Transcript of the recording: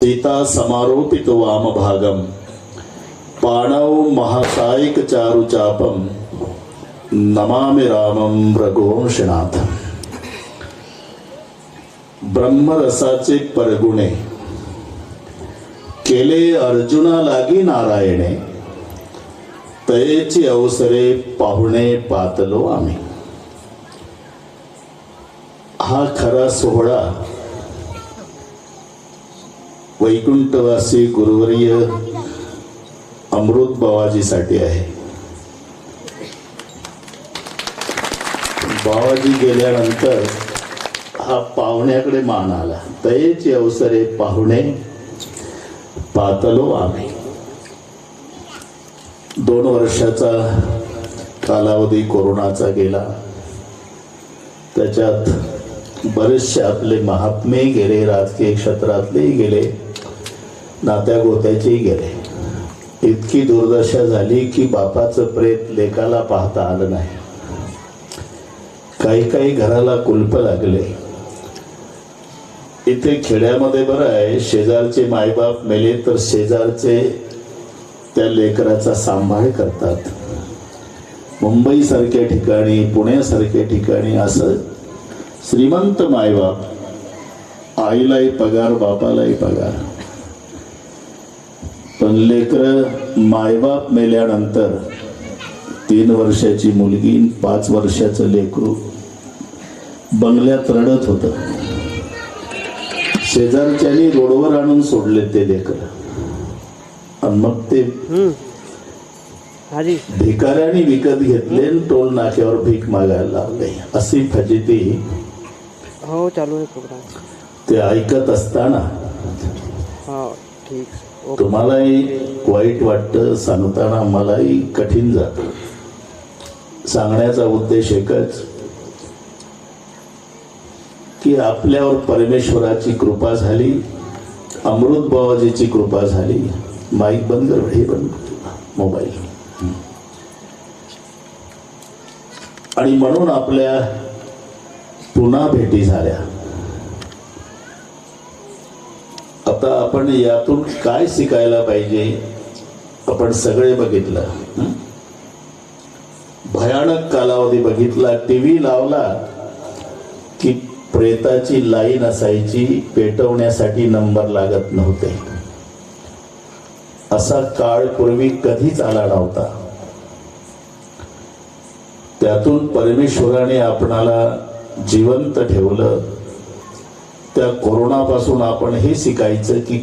सीता समारोपित वामभागम पाणौ महासायिक चारुचापम नमामि रामं रघुवंशनाथम। ब्रह्मरसाचे परगुणे केले अर्जुना लागी नारायणे, तयेची अवसरे पाहुणे पातलो आम्ही। हा खरा सोहळा वैकुंठवासी गुरुवर्य अमृत बाबाजीसाठी आहे। बाबाजी गेल्यानंतर हा पाहुण्याकडे मान आला। तयेची अवसरे पाहुणे पातलो आम्ही। 2 वर्षाचा कालावधी कोरोनाचा गेला। त्याच्यात बरेचसे आपले महात्मे गेले, राजकीय क्षेत्रातलेही गेले, नात्या गोत्याचेही गेले। इतकी दुर्दशा झाली की बापाचं प्रेत लेकाला पाहता आलं नाही। काही काही घराला कुलप लागले। इथे खेड्यामध्ये बरं आहे, शेजारचे मायबाप मेले तर शेजारचे त्या लेकराचा सांभाळ करतात। मुंबई सारख्या ठिकाणी, पुण्यासारख्या ठिकाणी असं श्रीमंत मायबाप, आईलाही पगार बापालाही पगार, पण लेकर मायबाप मेल्यानंतर 3 वर्षाची मुलगी 5 वर्षाचं लेकरू बंगल्यात रडत होतं। शेजारच्यानी रोडवर आणून सोडले ते लेकर, आणि मग ते भिकाऱ्यांनी विकत घेतले, टोल नाक्यावर भीक मागायला लावले। अशी फजिती हो चालू आहे प्रोग्राम। ते ऐकत असताना ठीक, तुम्हालाही वाईट वाटतं, सांगताना मलाही कठीण जातं। सांगण्याचा उद्देश एकच की आपल्यावर परमेश्वराची कृपा झाली, अमृत बाबाजीची कृपा झाली। माईक बंद कर, हे बंद मोबाईल। आणि म्हणून आपल्या पुन्हा भेटी झाल्या। आता आपण यातून काय शिकायला पाहिजे, आपण सगळे बघितलं। भयानक कालावधी बघितला। टीव्ही लावला की प्रेताची लाईन असायची, पेटवण्यासाठी नंबर लागत नव्हते। असा काळ पूर्वी कधीच आला नव्हता। त्यातून परमेश्वराने आपणाला जिवंत ठेवलं। त्या कोरोनापासून आपण हे शिकायचं की